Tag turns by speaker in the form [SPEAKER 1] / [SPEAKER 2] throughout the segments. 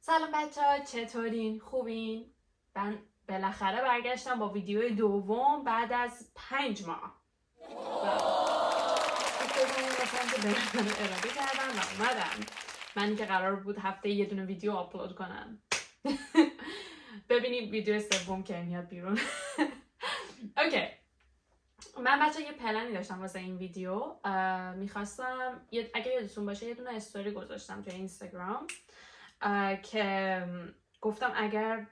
[SPEAKER 1] سلام بچه‌ها، چطورین؟ خوبین؟ من بالاخره برگشتم با ویدیوی دوم بعد از 5 ماه. مثلا که بالاخره اراده کردم و اومدم. من که قرار بود هفته یه دونه ویدیو آپلود کنم. ببینید ویدیو سوم که میاد بیرون. اوکی. من بچه یه پلنی داشتم واسه این ویدیو. میخواستم اگه یادتون باشه یه دونه استوری گذاشتم توی اینستاگرام که گفتم اگر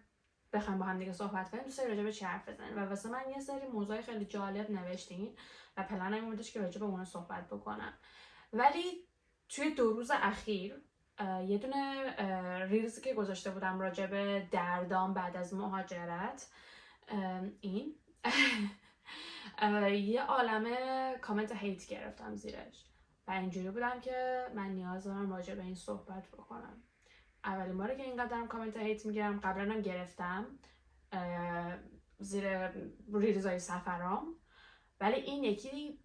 [SPEAKER 1] بخوایم با هم دیگه صحبت کنیم دوست داری راجع به چی حرف بزنیم و واسه من یه سری موضوع خیلی جالب نوشتین و پلنم این بودش که راجع به اون صحبت بکنم. ولی توی 2 روز اخیر یه دونه ریلزی که گذاشته بودم راجع به دردام بعد از مهاجرت این یه عالمه کامنت هیت گرفتم زیرش و اینجوری بودم که من نیاز دارم راجع به این صحبت بکنم. اولین باره که اینقدر دارم کامنت هیت میگیرم، قبلا هم گرفتم زیر ریلزای سفرام، ولی این یکی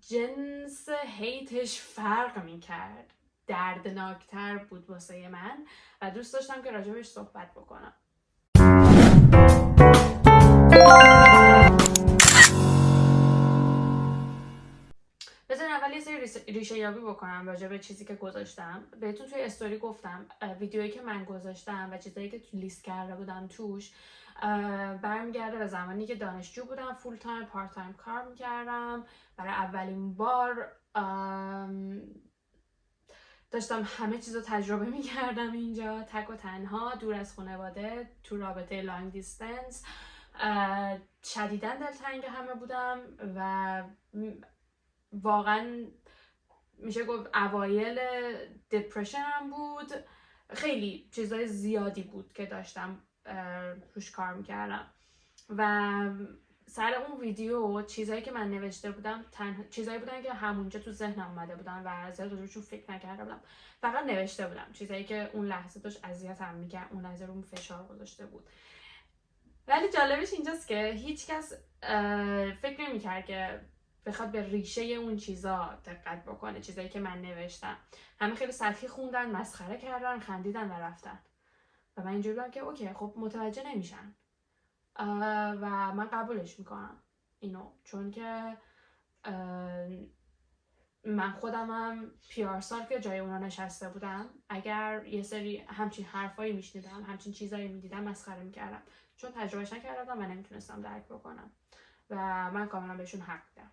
[SPEAKER 1] جنس هیتش فرق میکرد، دردناکتر بود واسه من و دوست داشتم که راجبش صحبت بکنم. بذارین اول یه سری ریشه یابی بکنم راجع به چیزی که گذاشتم. بهتون توی استوری گفتم ویدیویی که من گذاشتم و چیزایی که لیست کرده بودم توش برمیگرده به زمانی که دانشجو بودم، فول تایم پارت تایم کار میکردم. برای اولین بار داشتم همه چیز رو تجربه میکردم اینجا، تک و تنها، دور از خانواده، تو رابطه لانگ دیستنس. شدیداً دلتنگ همه بودم و واقعا میشه گفت اوایل دپرشن هم بود. خیلی چیزای زیادی بود که داشتم روش کار میکردم و سر اون ویدیو چیزایی که من نوشته بودم چیزایی بودن که همونجا تو ذهنم اومده بودن و زیاد روشون فکر نکرده بودم، فقط نوشته بودم چیزایی که اون لحظه داشت اذیتم میکرد، اون لحظه روم فشار گذاشته بود. ولی جالبش اینجاست که هیچکس فکر نمیکرد که بخواد به ریشه اون چیزا دقت بکنه، چیزایی که من نوشتم. همه خیلی سطحی خوندن، مسخره کردن، خندیدن و رفتن و من اینجوری بودم که اوکی، خب متوجه نمیشن و من قبولش میکنم اینو، چون که من خودمم پیارسال که جای اونا نشسته بودم، اگر یه سری همچین حرفایی میشنیدم، همچین چیزایی میدیدم، مسخره میکردم، چون تجربهش نکردم و نمیتونستم درک بکنم و من کاملا بهشون حق میدم.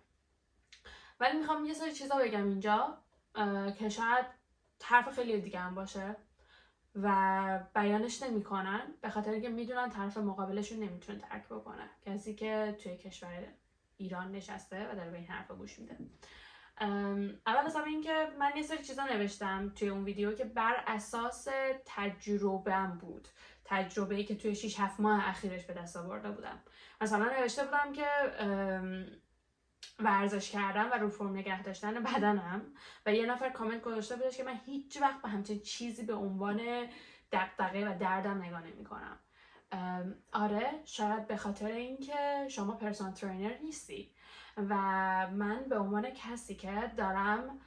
[SPEAKER 1] ولی میخوام یه سری چیزا بگم اینجا که شاید طرف خیلی دیگه هم باشه و بیانش نمیکنن به خاطر اینکه میدونن طرف مقابلشون نمیتونه درک بکنه، کسی که توی کشور ایران نشسته و داره به این حرفا گوش میده. اول از همه این که من یه سری چیزا نوشتم توی اون ویدیو که بر اساس تجربه‌ام بود، تجربه‌ای که توی 6-7 ماه اخیرش به دست آورده بودم. مثلا نوشته بودم که ورزش کردن و رو فرم نگه داشتن بدنم و یه نفر کامنت گذاشته بودش که من هیچ وقت به همچین چیزی به عنوان دغدغه و دردم نگاه نمی‌کنم. آره، شاید به خاطر اینکه شما پرسونال ترینر نیستی و من به عنوان کسی که دارم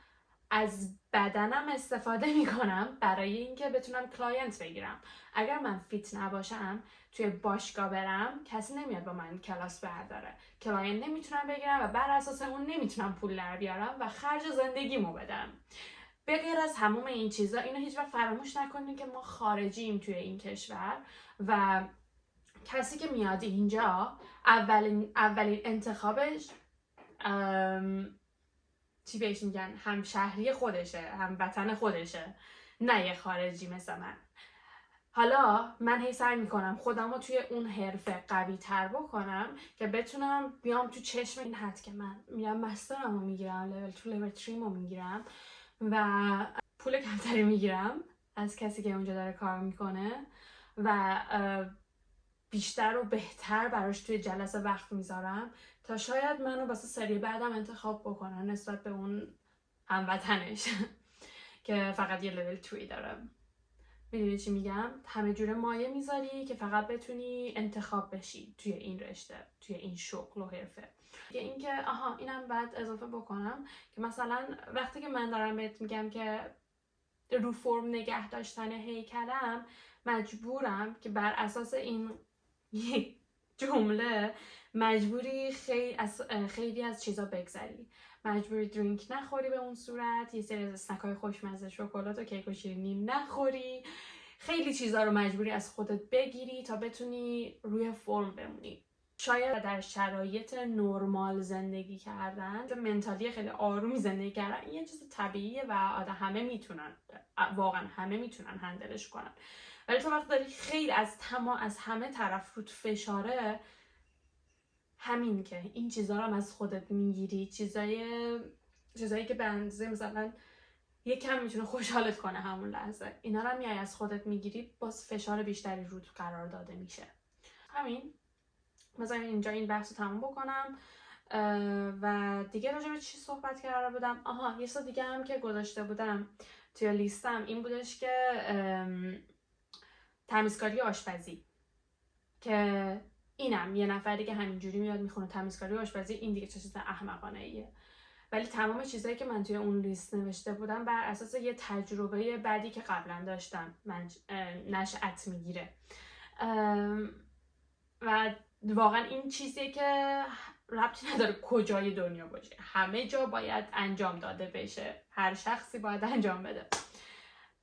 [SPEAKER 1] از بدنم استفاده میکنم برای اینکه بتونم کلاینت بگیرم. اگر من فیت نباشم توی باشگاه برم، کسی نمیاد با من کلاس برداره، کلاینت نمیتونم بگیرم و بر اساس اون نمیتونم پول در بیارم و خرج زندگیمو بدم. به غیر از تمام این چیزا، اینو هیچ وقت فراموش نکنید که ما خارجیم توی این کشور و کسی که میاد اینجا اولین انتخابش چی بهش میگن، هم شهری خودشه، هم وطن خودشه، نه یه خارجی مثل من. حالا من هی سعی میکنم خودم رو توی اون حرفه قوی تر بکنم که بتونم بیام تو چشم این حد که من میرم مسترم رو میگیرم، لول 2 لول 3 رو میگیرم و پول کمتری میگیرم از کسی که اونجا داره کار میکنه و بیشتر و بهتر براش توی جلسه وقت میذارم تا شاید منو واسه سری بعدم انتخاب بکنن نسبت به اون هموطنش که فقط یه لول 3 داره. میدونی چی میگم؟ همه جوره مایه میذاری که فقط بتونی انتخاب بشی توی این رشته، توی این شغل و حرفه. اینکه اینم بعد اضافه بکنم که مثلا وقتی که من دارم بهت میگم که رو فرم نگه داشتن هیکلم مجبورم که بر اساس این جمله مجبوری خیلی از چیزا بگذری. مجبوری درینک نخوری به اون صورت، یه سری از اسنک‌های خوشمزه، شکلات و کیک و شیرینی نخوری، خیلی چیزا رو مجبوری از خودت بگیری تا بتونی روی فرم بمونی. شاید در شرایط نرمال زندگی کردن، منتالی خیلی آرومی زندگی کردن، این یه چیز طبیعیه و آدم همه میتونن، واقعا همه میتونن هندلش کنن. ولی تو وقت داری خیلی از همه طرف روت فشاره، همین که این چیزا رو هم از خودت میگیری، چیزایی که به اندازه مثلا یکم میتونه خوشحالت کنه همون لحظه، اینا رو میای از خودت میگیری، باز فشار بیشتری روت قرار داده میشه. همین، مثلا اینجا این بحث رو تموم بکنم و دیگه راجع به چی صحبت کرده بودم. یه چیز دیگه هم که گذاشته بودم توی لیستم این بودش که تمیزکاری آشپزی، که اینم یه نفری که همینجوری میاد میخونه تمیزکاری آشپزی، این دیگه چه چیز احمقانه ایه. ولی تمام چیزایی که من توی اون لیست نوشته بودم بر اساس یه تجربه بعدی که قبلا داشتم من نشأت میگیره و واقعا این چیزیه که ربطی نداره کجای دنیا باشه، همه جا باید انجام داده بشه، هر شخصی باید انجام بده.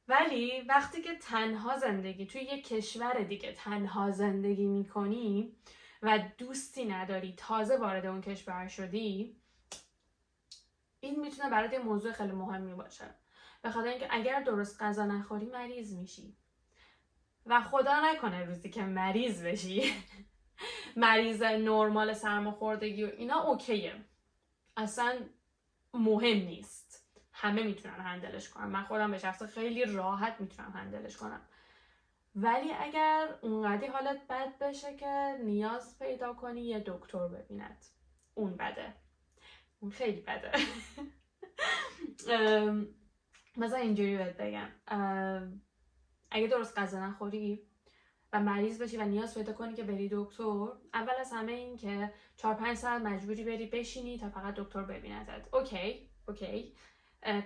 [SPEAKER 1] ولی وقتی که تنها زندگی توی یه کشور دیگه تنها زندگی میکنی و دوستی نداری، تازه وارد اون کشور شدی، این میتونه برات یه موضوع خیلی مهمی باشه، به خاطر اینکه اگر درست غذا نخوری مریض میشی و خدا نکنه روزی که مریض بشی مریض نرمال سرماخوردگی و اینا اوکیه، اصلا مهم نیست، همه میتونن هندلش کنن، من خودم به شخص خیلی راحت میتونم هندلش کنم. ولی اگر اونقدی حالت بد بشه که نیاز پیدا کنی یه دکتر ببیند، اون بده، اون خیلی بده. مثلا اینجوری بهت بگم، اگه درست غذا نخوری و مریض بشی و نیاز پیدا کنی که بری دکتر، اول از همه این که 4-5 ساعت مجبوری بری بشینی تا فقط دکتر ببیندت. اوکی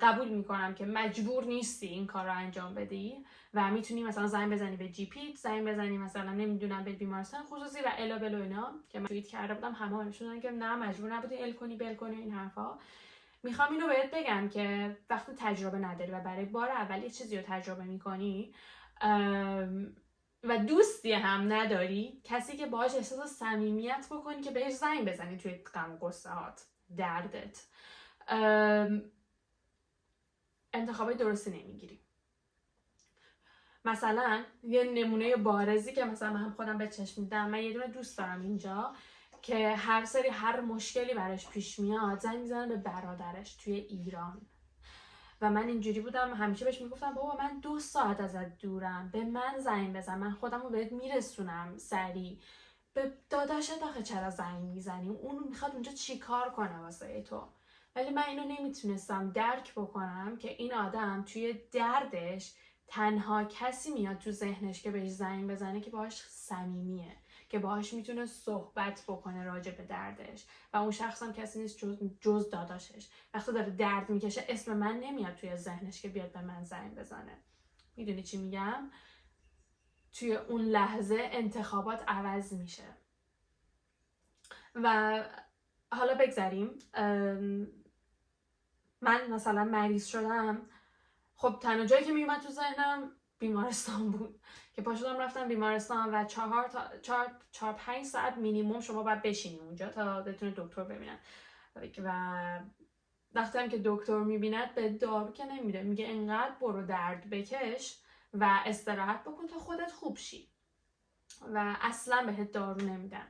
[SPEAKER 1] قبول میکنم که مجبور نیستی این کار رو انجام بدی و میتونی مثلا زنگ بزنی به جی پی، زنگ بزنی مثلا نمیدونم به بیمارستان خصوصی و الا بلا اینا که من توییت کرده بودم، همه نشوندن که نه مجبور نبودی ال کنی بل کنی این حرفا. میخوام اینو بهت بگم که وقتی تجربه نداری و برای بار اول یه چیزی رو تجربه میکنی و دوستی هم نداری، کسی که باهاش احساس صمیمیت بکنی که بهش زنگ بزنی توی غم و غصه هات، دردت، انتخابای درستی نمیگیری. مثلا یه نمونه بارزی که مثلا من خودم به چشم دیدم، من یه دونه دوست دارم اینجا که هر مشکلی براش پیش میاد زنگ میزنه به برادرش توی ایران و من اینجوری بودم همیشه بهش میگفتم بابا من 2 ساعت ازت دورم، به من زنگ بزن، من خودم رو بهت میرسونم سریع. به داداشت آخه چرا زنگ میزنی؟ اون میخواد اونجا چی کار کنه واسه تو؟ ولی من اینو نمیتونستم درک بکنم که این آدم توی دردش تنها کسی میاد تو ذهنش که بهش زنگ بزنه که باهاش صمیمیه، که باهاش میتونه صحبت بکنه راجع به دردش و اون شخص هم کسی نیست جز داداشش. وقتی داره درد میکشه اسم من نمیاد توی ذهنش که بیاد به من زنگ بزنه. میدونی چی میگم؟ توی اون لحظه انتخابات عوض میشه. و حالا بگذاریم من مثلا مریض شدم، خب تنها جایی که میومد تو ذهنم بیمارستان بود که پاشدم رفتم بیمارستان و 4-5 ساعت مینیموم شما باید بشینی اونجا تا بتونه دکتر ببینن و وقتی هم که دکتر میبیند به دارو که نمیده، میگه انقدر برو درد بکش و استراحت بکن تا خودت خوب شی و اصلا بهت دارو نمیدن.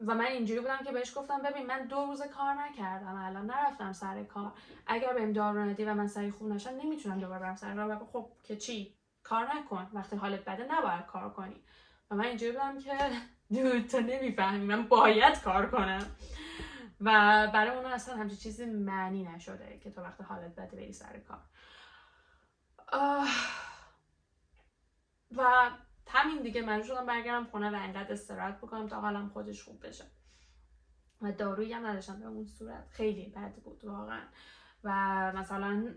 [SPEAKER 1] و من اینجوری بودم که بهش گفتم ببین من 2 روز کار نکردم، الان نرفتم سر کار، اگر بهم دارو ندی و من سری خوب نشم نمیتونم دوباره برم سر کار. و خب که چی؟ کار نکن، وقتی حالت بده نباید کار کنی. و من اینجوری بودم که دود تو نمیفهمی، من باید کار کنم. و برای اونا اصلا همچین چیزی معنی نشده که تو وقتی حالت بده بری سر کار. و همین دیگه من شدم برگردم خونه و انقدر استراحت بکنم تا حالم خودش خوب بشه و دارویی هم نداشتم به اون صورت. خیلی بد بود واقعا. و مثلا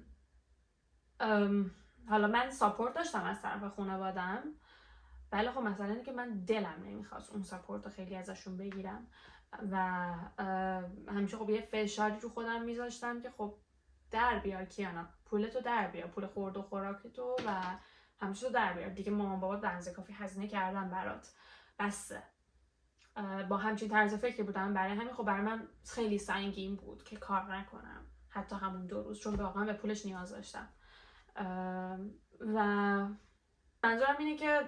[SPEAKER 1] حالا من ساپورت داشتم از طرف خانوادم، ولی خب مثلا اینه که من دلم نمیخواست اون ساپورت رو خیلی ازشون بگیرم و همیشه خب یه فشاری رو خودم میذاشتم که خب در بیار کیانا، پولتو در بیار، پول خورد و خوراکتو و همیشه تو در بیار دیگه، مامان بابات به اندازه کافی هزینه کردن برات، بسه. با همچین طرز فکری بودم، برای همین خب برای من خیلی سنگین بود که کار نکنم حتی همون 2 روز، چون واقعا به پولش نیاز داشتم. و منظورم اینه که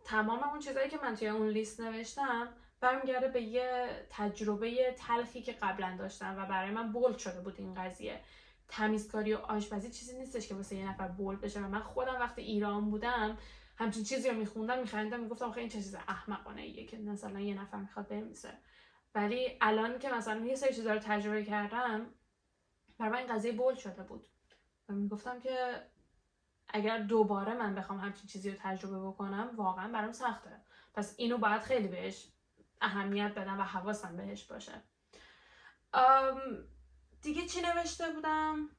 [SPEAKER 1] تمام اون چیزایی که من توی اون لیست نوشتم برمیگرده به یه تجربه تلخی که قبلا داشتم و برای من بولد شده بود این قضیه. تمیزکاری و آشپزی چیزی نیستش که واسه یه نفر بولد بشه و من خودم وقتی ایران بودم همچین چیزی رو میخوندم میخندیدم میگفتم آخه این چه چیز احمقانه ایه که مثلا یه نفر میخواد بنویسه. ولی الان که مثلا یه سری چیزا رو تجربه کردم برای من این قضیه بولد شده بود و میگفتم که اگر دوباره من بخوام همچین چیزی رو تجربه بکنم واقعا برام سخته، پس اینو باید خیلی بهش اهمیت بدم و حواسم بهش باشه. دیگه چی نوشته بودم؟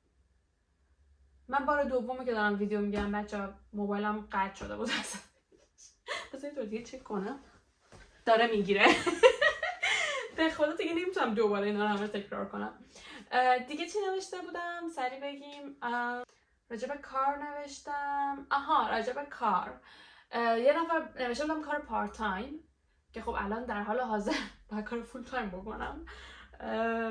[SPEAKER 1] من بار دومه که دارم ویدیو میگیرم بچه‌ها، موبایلم قطع شده بود اصلا. بذارید دیگه چک کنم، داره میگیره. به خدا دیگه نمیتونم دوباره اینا رو همه تکرار کنم. دیگه چی نوشته بودم؟ سریع بگیم. راجب کار نوشتم. راجب کار یه نفر نوشته بودم کار پارت تایم که خب الان در حال حاضر باید کار فول تایم بکنم،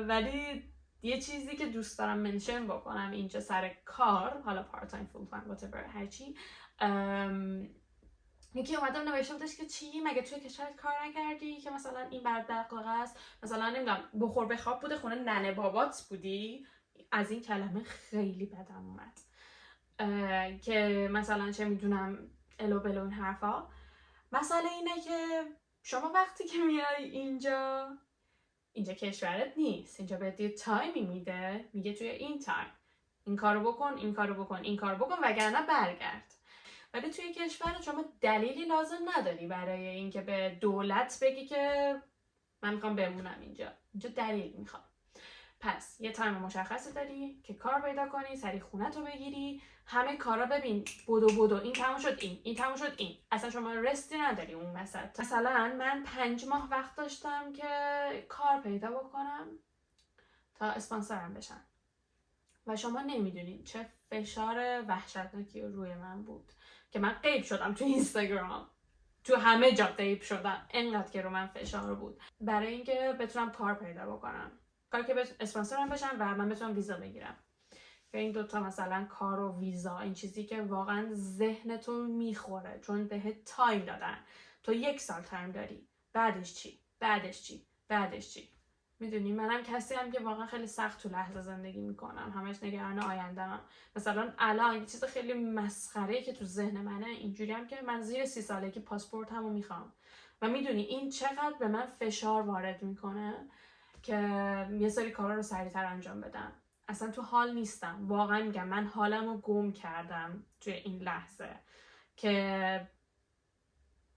[SPEAKER 1] ولی یه چیزی که دوست دارم منشن بکنم اینجا سر کار، حالا پارت تایم فول تایم whatever هرچی، یکی اومدم نوشته بودش که چی مگه توی کشورت کار نکردی که مثلا این دغدغه است، مثلا نمیدونم بخور بخواب بوده خونه ننه بابات بودی. از این کلمه خیلی بدم اومد که مثلا چه میدونم الو بلو این حرفا. مسئله اینه که شما وقتی که میای اینجا کشورت نیست، اینجا بهت یه تایمی میده، میگه توی این تایم این کارو بکن، این کارو بکن، این کارو بکن وگرنه برگرد. ولی توی کشورت شما دلیلی لازم نداری برای اینکه به دولت بگی که من میخوام بمونم اینجا دلیل میخوام. پس یه تایم مشخصی داری که کار پیدا کنی، سری خونت رو بگیری، همه کارا ببین بدو این تموم شد، این تموم شد، این اصلا شما رستی نداری اون وسط. مثلا من 5 ماه وقت داشتم که کار پیدا بکنم تا اسپانسرم بشن و شما نمیدونین چه فشار وحشتناکی روی من بود که من غیب شدم تو اینستاگرام، تو همه جا غیب شدم، انقدر که رو من فشار بود برای اینکه بتونم کار پیدا بکنم، کاری که اسپانسرم بشن و من بتونم ویزا بگیرم. که این دوتا مثلا کار و ویزا این چیزی که واقعا ذهنتو میخوره، چون بهت تایم دادن، تو 1 سال تایم داری، بعدش چی. میدونی منم کسی هم که واقعا خیلی سخت تو لحظه زندگی میکنم، همش نگران آینده‌ام. مثلا الان یه چیز خیلی مسخره‌ای که تو ذهن منه اینجوری هم که من زیر 30 سالگی پاسپورتمو میخوام و میدونی این چقدر به من فشار وارد میکنه که یه سری کارا رو سریعتر انجام بدم. اصلا تو حال نیستم، واقعا میگم من حالمو گم کردم توی این لحظه که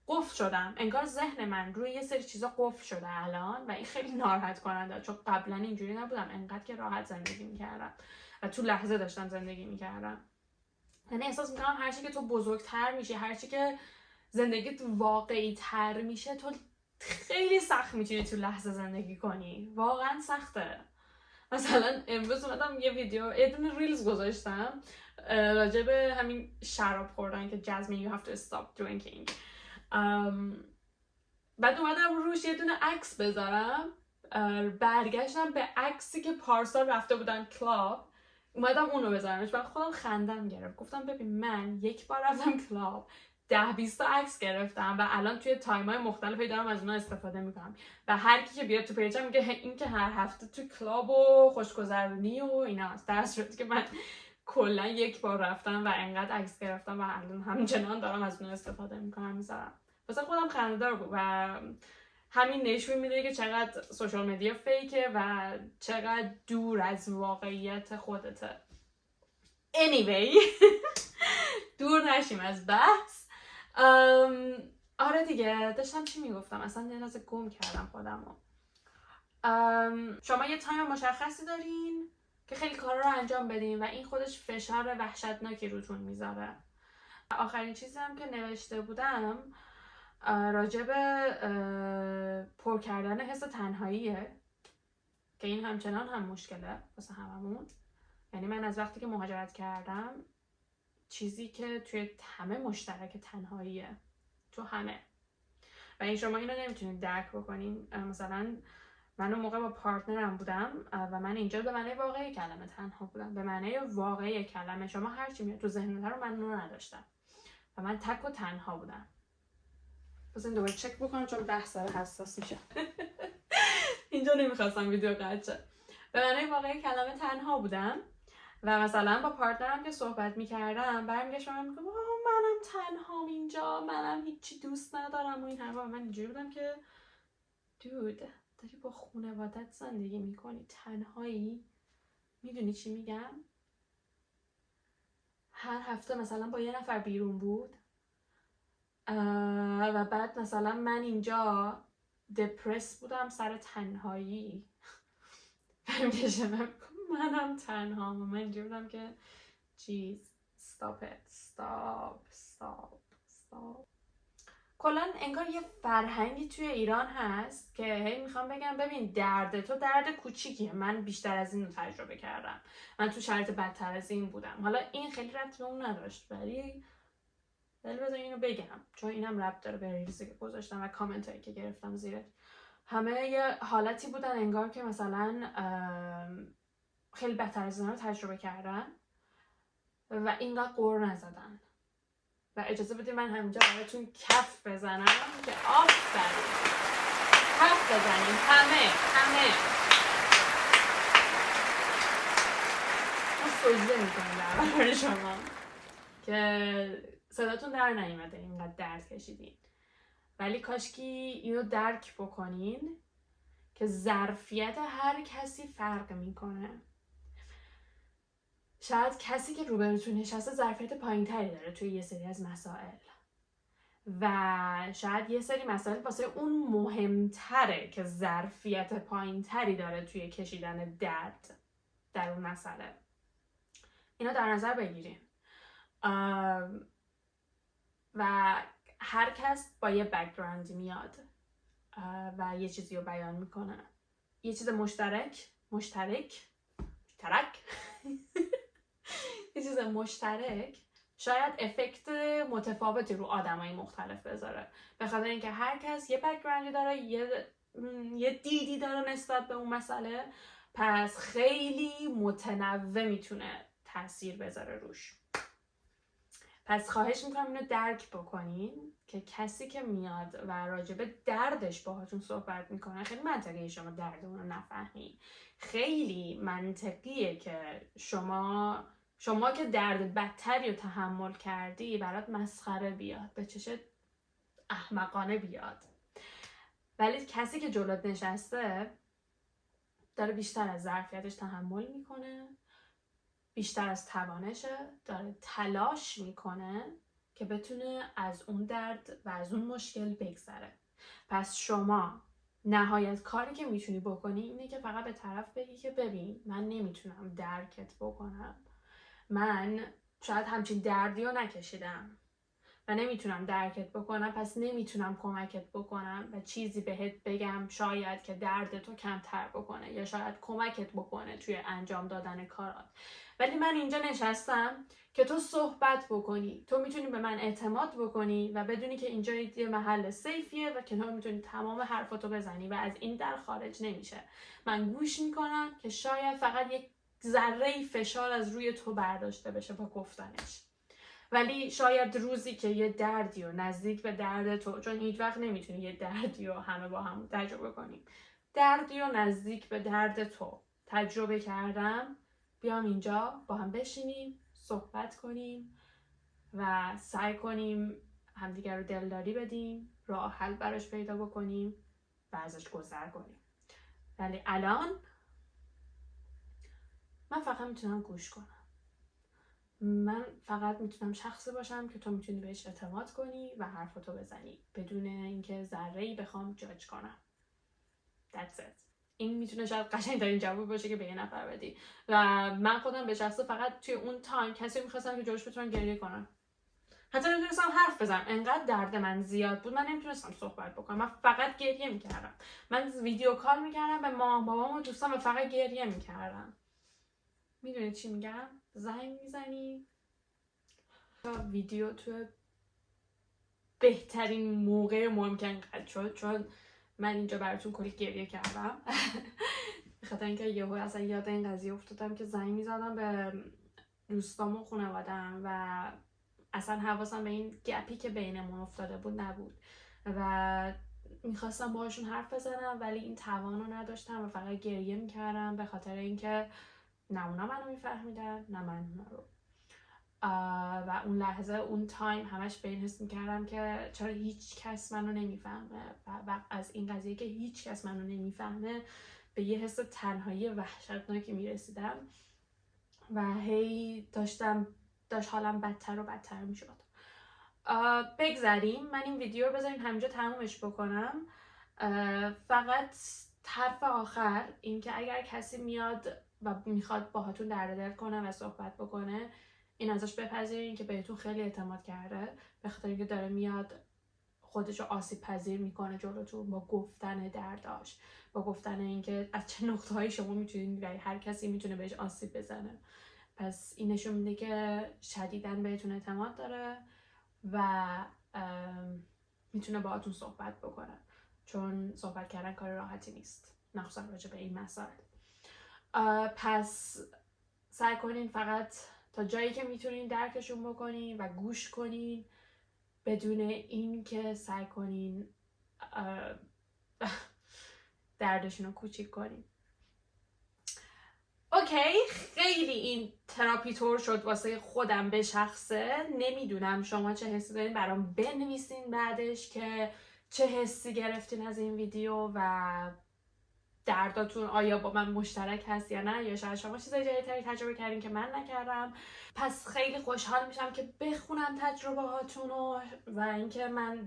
[SPEAKER 1] قفل شدم، انگار ذهن من روی یه سری چیزا قفل شده الان و این خیلی ناراحت کننده، چون قبلا اینجوری نبودم، انقدر که راحت زندگی میکردم و تو لحظه داشتم زندگی میکردم. یعنی احساس میکنم هرچی که تو بزرگتر میشی، هرچی که زندگیت واقعی تر میشه، تو خیلی سخت میتونی تو لحظه زندگی کنی، واقعا سخته. مثلا امروز اومدم یه دونه ریلز گذاشتم راجع به همین شراب خوردن که Jasmine you have to stop drinking. بعد اومدم روش یه دونه عکس بذارم، برگشتم به عکسی که پارسال رفته بودن کلاب، اومدم اونو بذارمش، بعد خودم خندم گرفت، گفتم ببین من 1 بار رفتم کلاب 10-20 تا عکس گرفتم و الان توی تایم‌های مختلفی دارم از اونها استفاده میکنم و هر کی که بیاد تو پیجم میگه این که هر هفته تو کلاب و خوشگذرونی و ایناست، در صورتی که من کلا 1 بار رفتم و انقدر عکس گرفتم و الان همچنان دارم از اونها استفاده میکنم میذارم. واسه خودم خنده‌دار بود و همین نشون میده که چقدر سوشال مدیا فیکه و چقدر دور از واقعیت خودته. anyway دور نشیم از بحث. آره دیگه داشتم چی میگفتم اصلا نیازه گم کردم خودمو. شما یه تایم مشخصی دارین که خیلی کارا رو انجام بدین و این خودش فشار وحشتناکی روتون میذاره. آخرین چیزی هم که نوشته بودم راجع به پر کردن حس تنهاییه که این همچنان هم مشکله واسه هممون. یعنی من از وقتی که مهاجرت کردم چیزی که توی همه مشترک تنهاییه، تو همه. و این شما اینو نمیتونید درک بکنین. مثلا من اون موقع با پارتنرم بودم و من اینجا به معنی واقعی کلمه تنها بودم، به معنی واقعی کلمه. شما هرچی میاد تو ذهنت رو من اونو نداشتم و من تک و تنها بودم. بذارین دوباره چک بکنم چون بحث داره حساس میشه. اینجا نمیخواستم ویدیو قطع شه. به معنی واقعی کلمه تنها بودم و مثلا با پارتنرم که صحبت میکردم برمیگشتم من میگم منم تنهام اینجا، منم هیچی دوست ندارم و این حرفا. من اینجوری بودم که دود داری با خانوادت زندگی میکنی، تنهایی. میدونی چی میگم؟ هر هفته مثلا با یه نفر بیرون بود و بعد مثلا من اینجا دپرس بودم سر تنهایی. منم تنهام و من اینجا بودم که چیز stop it stop. کلان انگار یه فرهنگی توی ایران هست که هی میخوام بگم ببین درد تو درد کوچیکیه، من بیشتر از این رو تجربه کردم، من تو شرایط بدتر از این بودم. حالا این خیلی ربط به اون نداشت ولی بذار اینو بگم چون اینم ربط داره به ریلزی که گذاشتم و کامنت هایی که گرفتم زیرش. همه یه حالتی بودن انگار که مثلا خیلی بدتر از این رو تجربه کردن و اینقدر قور نزدن. و اجازه بدید من همینجا براتون کف بزنم که آفرین، کف بزنیم همه من سجده میکنم در برای شما که صداتون در نیومده اینقدر درد کشیدین. ولی کاشکی اینو درک بکنین که ظرفیت هر کسی فرق میکنه. شاید کسی که روبروتون نشسته ظرفیت پایین‌تری داره توی یه سری از مسائل و شاید یه سری مسائل واسه اون مهمتره که ظرفیت پایین‌تری داره توی کشیدن درد در اون مسئله. اینا در نظر بگیرین و هر کس با یه بک‌گراندی میاد و یه چیزی رو بیان میکنه، یه چیز مشترک یه چیز مشترک شاید افکت متفاوتی رو آدمای مختلف بذاره، به خاطر اینکه هر کس یه بک‌گراندی داره، یه دیدی داره نسبت به اون مسئله، پس خیلی متنوع میتونه تاثیر بذاره روش. پس خواهش میکنم اینو درک بکنین که کسی که میاد و راجب دردش باهاتون صحبت میکنه خیلی منطقیه شما درد اون رو نفهمی. خیلی منطقیه که شما که درد بدتری رو تحمل کردی برات مسخره بیاد، به چشت احمقانه بیاد. ولی کسی که جلوت نشسته داره بیشتر از ظرفیتش تحمل میکنه، بیشتر از توانشه، داره تلاش میکنه که بتونه از اون درد و از اون مشکل بگذره. پس شما نهایت کاری که میتونی بکنی اینه که فقط به طرف بگی که ببین من نمیتونم درکت بکنم، من شاید همچین دردی رو نکشیدم و نمیتونم درکت بکنم، پس نمیتونم کمکت بکنم و چیزی بهت بگم شاید که دردتو کمتر بکنه یا شاید کمکت بکنه توی انجام دادن کارات. ولی من اینجا نشستم که تو صحبت بکنی، تو میتونی به من اعتماد بکنی و بدونی که اینجا یه محل سیفیه و که تو میتونی تمام حرفاتو بزنی و از این در خارج نمیشه. من گوش میکنم که شاید فقط یک ذره فشار از روی تو برداشته بشه با گفتنش. ولی شاید روزی که یه دردی رو نزدیک به درد تو، چون هیچ وقت نمیتونی یه دردی رو همه با هم تجربه کنیم، دردی رو نزدیک به درد تو تجربه کردم، بیام اینجا با هم بشینیم صحبت کنیم و سعی کنیم همدیگر رو دلداری بدیم، راه حل براش پیدا بکنیم و ازش گذر کنیم. ولی الان من فقط میتونم گوش کنم. من فقط میتونم شخصی باشم که تو میتونی بهش اعتماد کنی و حرفاتو بزنی بدون اینکه ذره‌ای بخوام جاج کنم. That's it. این میتونه شاید قشنگ‌ترین جواب باشه که به یه نفر بدی. و من خودم به شخصه فقط توی اون تایم کسی میخواستم که جلوش بتونم گریه کنم. حتی نمیتونستم حرف بزنم، انقدر درد من زیاد بود من نمیتونستم صحبت بکنم، من فقط گریه میکردم. من ویدیو کال میکردم به مامان بابام و دوستان و فقط گریه میکردم. میدونید چی میگم؟ زنگ میزنی ویدیو تو بهترین موقع ممکن قطع شد، چون من اینجا براتون کلی گریه کردم. بخاطر اینکه یهو اصلا یاد این قضیه افتادم که زنگ میزدم به دوستام و خانواده‌ام و اصلا حواسم به این گپی که بینمون افتاده بود نبود و میخواستم باهاشون حرف بزنم ولی این توان رو نداشتم و فقط گریه میکردم به خاطر اینکه نه اونا منو میفهمیدن نه من اونا رو. و اون لحظه اون تایم همش به این حس میکردم که چرا هیچ کس منو نمیفهمه و از این قضیه که هیچ کس منو نمیفهمه به یه حس تنهایی وحشتناکی میرسیدم و هی داشت حالم بدتر و بدتر میشد. بگذاریم من این ویدیو رو بذاریم همینجا تمومش بکنم. فقط حرف آخر این که اگر کسی میاد و میخواد باهاتون درد دل کنه و صحبت بکنه این ازش بپذیرین که بهتون خیلی اعتماد کرده، به خاطر اینکه داره میاد خودشو آسیب پذیر میکنه جلوتون با گفتن درداش، با گفتن اینکه از چه نقطه‌هایی شما میتونید و هر کسی میتونه بهش آسیب بزنه. پس این نشون میده که شدیداً بهتون اعتماد داره و میتونه باهاتون صحبت بکنه، چون صحبت کردن کار راحتی نیست، مخصوصا راجع به این مسائل. پس سعی کنین فقط تا جایی که میتونین درکشون بکنین و گوش کنین بدون این که سعی کنین دردشون رو کوچیک کنین. اوکی، خیلی این تراپی تور شد واسه خودم به شخصه. نمیدونم شما چه حسی دارین، برام بنویسین بعدش که چه حسی گرفتین از این ویدیو و درداتون آیا با من مشترک هست یا نه، یا شاید شما چیزای جدیدتری تجربه کردین که من نکردم. پس خیلی خوشحال میشم که بخونم تجربه هاتون و اینکه من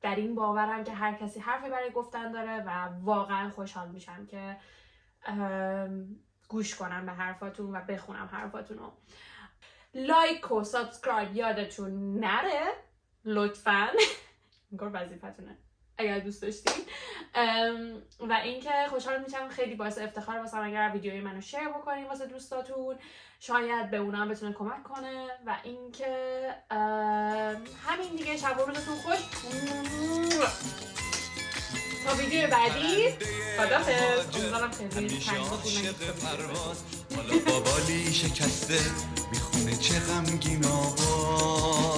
[SPEAKER 1] در این باورم که هر کسی حرفی برای گفتن داره و واقعا خوشحال میشم که گوش کنم به حرفاتون و بخونم حرفاتون رو. لایک و سابسکرایب یادتون نره لطفاً. این وظیفتونه اگر دوست داشتین. و اینکه خوشحال میشم، خیلی باعث افتخار واسم اگر ویدیوی منو شیر بکنین واسه دوستاتون، شاید به اونا هم بتونه کمک کنه. و اینکه همین دیگه، شب و روزتون خوش. تا ویدیو بعدی خدافظ. امیدوارم خیلی
[SPEAKER 2] همیشه به پرواز حالا با بالی شکسته میخونه چه غمگین آواز.